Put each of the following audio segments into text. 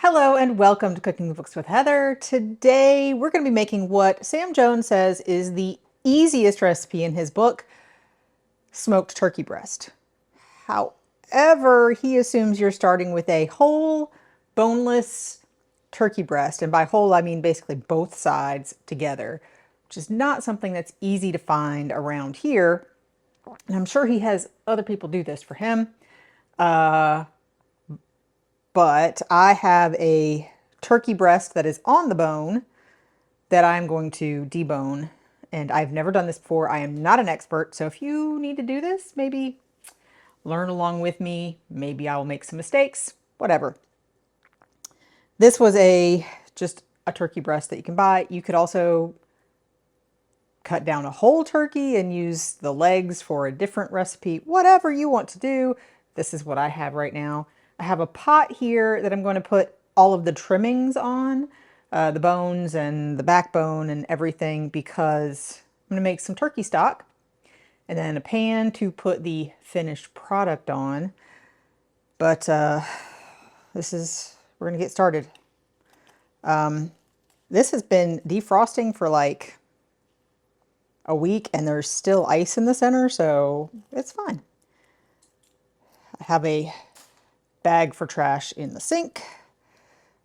Hello and welcome to Cooking Books with Heather. Today we're going to be making what Sam Jones says is the easiest recipe in his book, smoked turkey breast. However, he assumes you're starting with a whole, boneless turkey breast, and by whole I mean basically both sides together, which is not something that's easy to find around here. And I'm sure he has other people do this for him. But I have a turkey breast that is on the bone that I'm going to debone. And I've never done this before. I am not an expert. So if you need to do this, maybe learn along with me. Maybe I will make some mistakes, whatever. This was just a turkey breast that you can buy. You could also cut down a whole turkey and use the legs for a different recipe. Whatever you want to do. This is what I have right now. I have a pot here that I'm going to put all of the trimmings on, the bones and the backbone and everything, because I'm going to make some turkey stock, and then a pan to put the finished product on. But we're going to get started. This has been defrosting for like a week and there's still ice in the center, so it's fine. I have a bag for trash in the sink.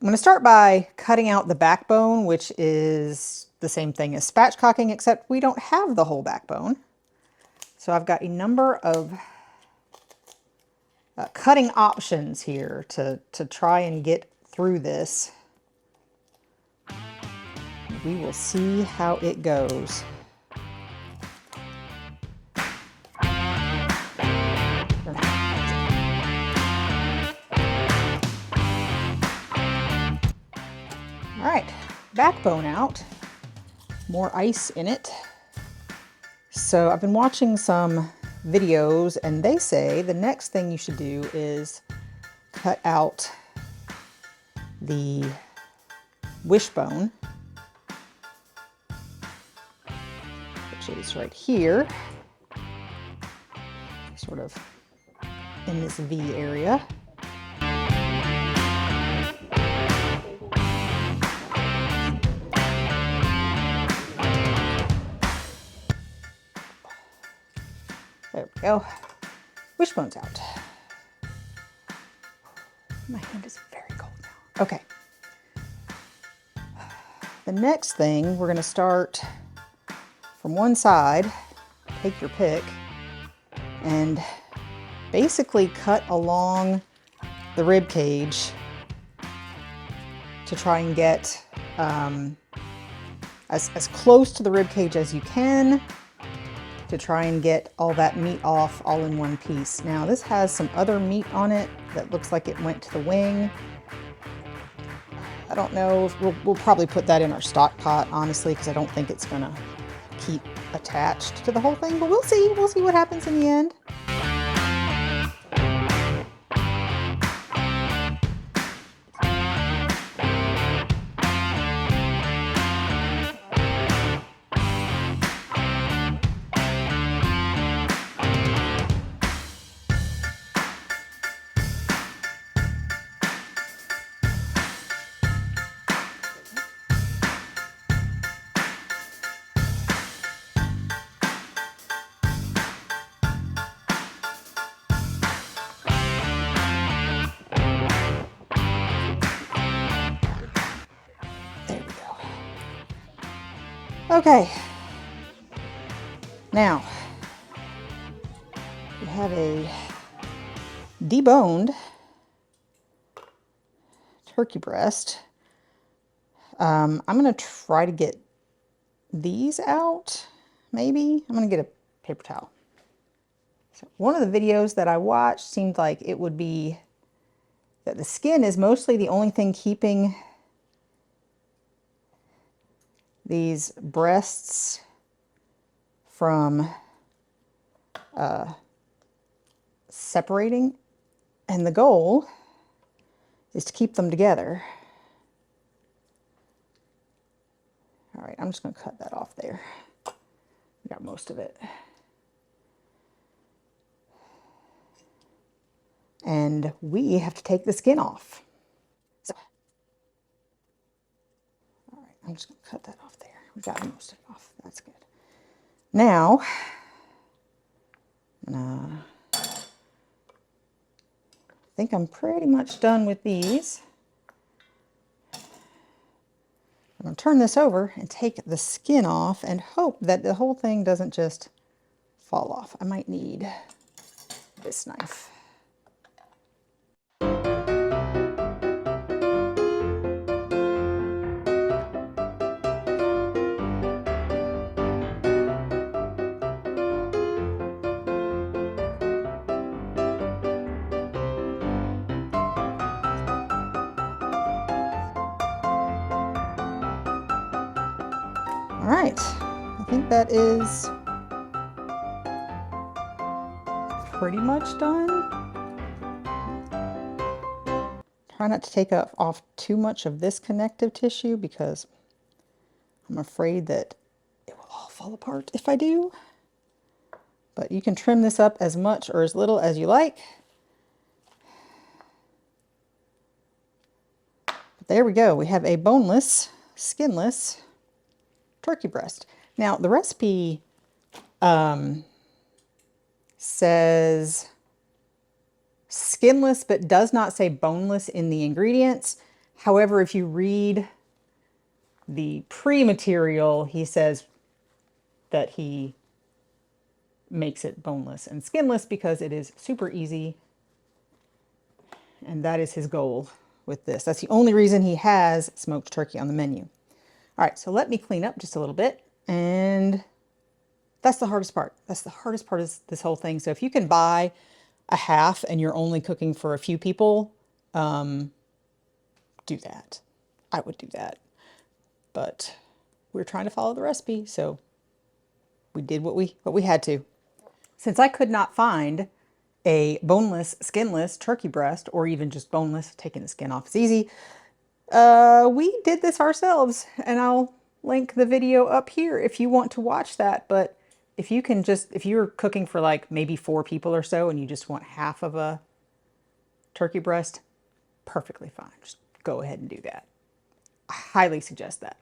I'm going to start by cutting out the backbone, which is the same thing as spatchcocking, except we don't have the whole backbone. So I've got a number of cutting options here to try and get through this. We will see how it goes. All right, backbone out, more ice in it. So I've been watching some videos and they say the next thing you should do is cut out the wishbone, which is right here, sort of in this V area. There we go. Wishbone's out. My hand is very cold now. Okay. The next thing, we're going to start from one side, take your pick, and basically cut along the rib cage to try and get as close to the rib cage as you can, to try and get all that meat off all in one piece. Now this has some other meat on it that looks like it went to the wing. I don't know if we'll probably put that in our stock pot, honestly, because I don't think it's gonna keep attached to the whole thing, but we'll see what happens in the end. Okay, now we have a deboned turkey breast. I'm going to try to get these out, maybe. I'm going to get a paper towel. So one of the videos that I watched seemed like it would be that the skin is mostly the only thing keeping these breasts from separating, and the goal is to keep them together. All right, I'm just going to cut that off there. We got most of it. And we have to take the skin off. So I'm just going to cut that off there. We got most of it off. That's good. Now, I think I'm pretty much done with these. I'm going to turn this over and take the skin off and hope that the whole thing doesn't just fall off. I might need this knife. All right, I think that is pretty much done. Try not to take off too much of this connective tissue because I'm afraid that it will all fall apart if I do. But you can trim this up as much or as little as you like. But there we go. We have a boneless, skinless turkey breast. Now the recipe says skinless but does not say boneless in the ingredients. However, if you read the pre-material, he says that he makes it boneless and skinless because it is super easy, and that is his goal with this. That's the only reason he has smoked turkey on the menu. All right, so let me clean up just a little bit, and that's the hardest part. That's the hardest part of this whole thing. So if you can buy a half and you're only cooking for a few people, do that. I would do that. But we're trying to follow the recipe, so we did what we had to. Since I could not find a boneless, skinless turkey breast, or even just boneless, taking the skin off is easy, we did this ourselves, and I'll link the video up here if you want to watch that. But if you can just, if you're cooking for like maybe 4 people or so and you just want half of a turkey breast, perfectly fine. Just go ahead and do that. I highly suggest that.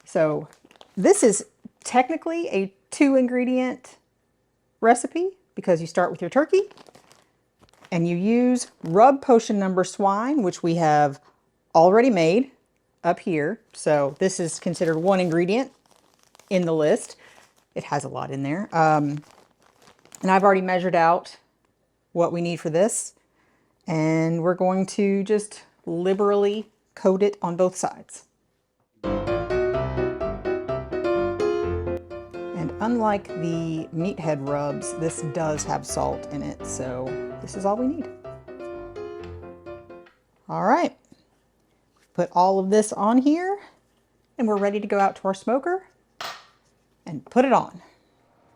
So this is technically a 2-ingredient recipe because you start with your turkey and you use rub potion number swine, which we have already made up here. So this is considered 1 ingredient in the list. It has a lot in there. And I've already measured out what we need for this. And we're going to just liberally coat it on both sides. And unlike the meathead rubs, this does have salt in it. So this is all we need. All right. Put all of this on here and we're ready to go out to our smoker and put it on.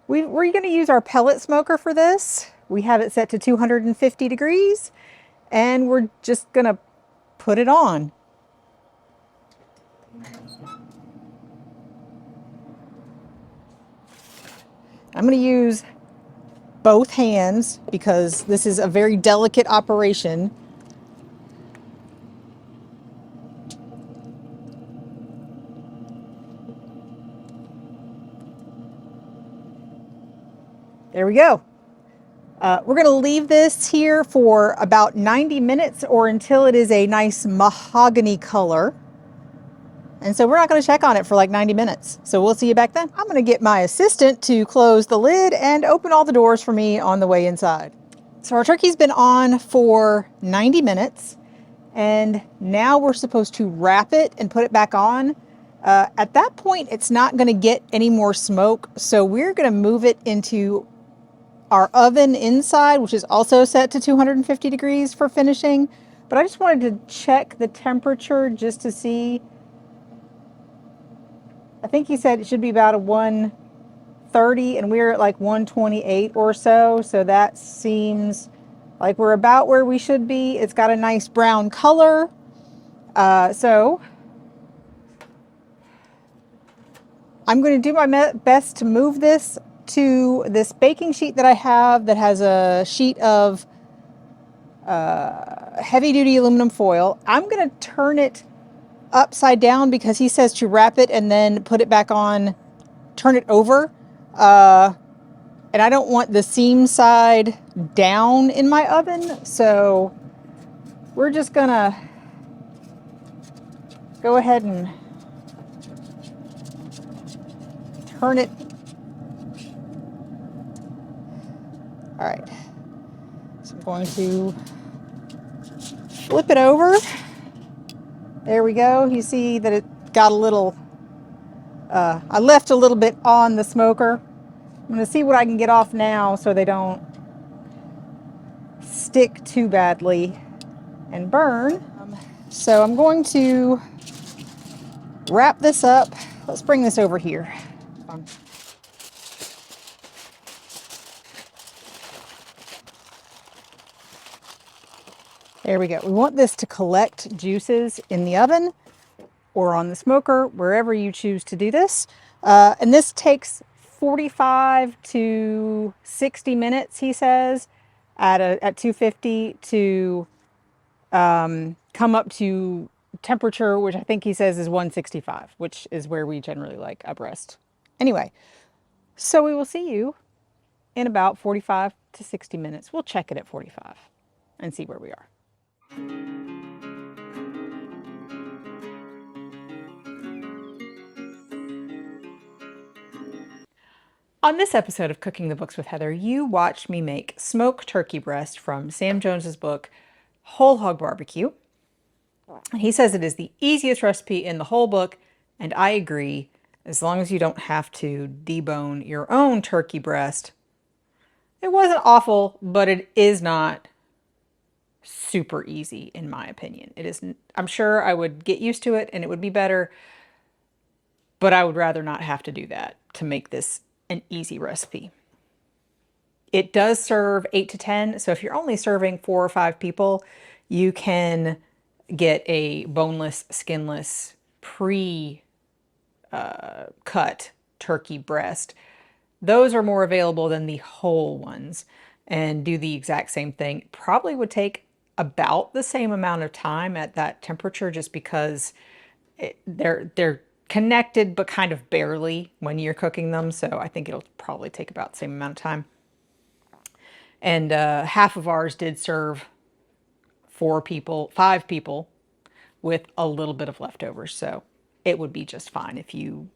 We're going to use our pellet smoker for this. We have it set to 250 degrees and we're just going to put it on. I'm going to use both hands because this is a very delicate operation. There we go. We're going to leave this here for about 90 minutes or until it is a nice mahogany color. And so we're not going to check on it for like 90 minutes. So we'll see you back then. I'm going to get my assistant to close the lid and open all the doors for me on the way inside. So our turkey's been on for 90 minutes. And now we're supposed to wrap it and put it back on. At that point, it's not going to get any more smoke. So we're going to move it into our oven inside, which is also set to 250 degrees for finishing. But I just wanted to check the temperature just to see. I think he said it should be about a 130 and we're at like 128 or so. So that seems like we're about where we should be. It's got a nice brown color. So I'm going to do my best to move this to this baking sheet that I have that has a sheet of heavy duty aluminum foil. I'm going to turn it upside down because he says to wrap it and then put it back on, turn it over. And I don't want the seam side down in my oven, so we're just gonna go ahead and turn it. All right, so I'm going to flip it over. There we go. You see that it got a little, I left a little bit on the smoker. I'm gonna see what I can get off now so they don't stick too badly and burn. So I'm going to wrap this up. Let's bring this over here. There we go. We want this to collect juices in the oven or on the smoker, wherever you choose to do this. And this takes 45 to 60 minutes, he says, at 250 to come up to temperature, which I think he says is 165, which is where we generally like a breast. Anyway, so we will see you in about 45 to 60 minutes. We'll check it at 45 and see where we are. On this episode of Cooking the Books with Heather, you watched me make smoked turkey breast from Sam Jones's book, Whole Hog BBQ. He says it is the easiest recipe in the whole book, and I agree, as long as you don't have to debone your own turkey breast. It wasn't awful, but it is not super easy in my opinion. It is, I'm sure I would get used to it and it would be better, but I would rather not have to do that to make this an easy recipe. It does serve 8 to 10, so if you're only serving 4 or 5 people, you can get a boneless, skinless, pre-cut turkey breast. Those are more available than the whole ones, and do the exact same thing. Probably would take about the same amount of time at that temperature, just because they're connected but kind of barely when you're cooking them. So I think it'll probably take about the same amount of time. And half of ours did serve 4 people, 5 people, with a little bit of leftovers. So it would be just fine if you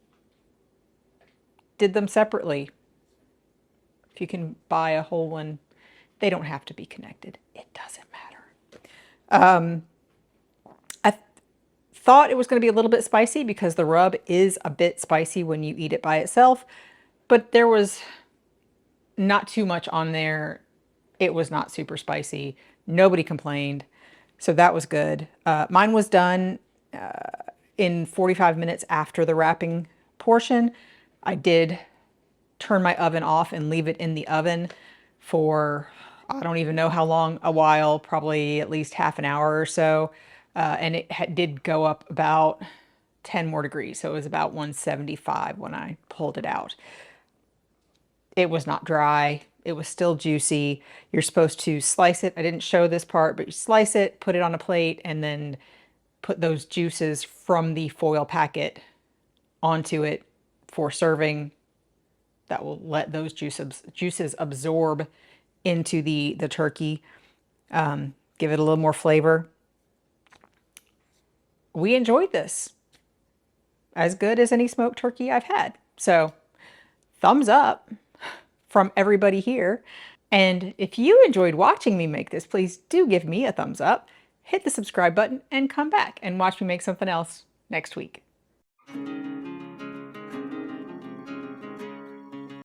did them separately. If you can buy a whole one, they don't have to be connected. It doesn't matter. I thought it was going to be a little bit spicy because the rub is a bit spicy when you eat it by itself, but there was not too much on there. It was not super spicy. Nobody complained, so that was good. Mine was done in 45 minutes after the wrapping portion. I did turn my oven off and leave it in the oven for, I don't even know how long, a while, probably at least half an hour or so. And it did go up about 10 more degrees. So it was about 175 when I pulled it out. It was not dry. It was still juicy. You're supposed to slice it. I didn't show this part, but you slice it, put it on a plate, and then put those juices from the foil packet onto it for serving. That will let those juices absorb into the turkey, give it a little more flavor. We enjoyed this. As good as any smoked turkey I've had. So thumbs up from everybody here. And if you enjoyed watching me make this, please do give me a thumbs up, hit the subscribe button, and come back and watch me make something else next week.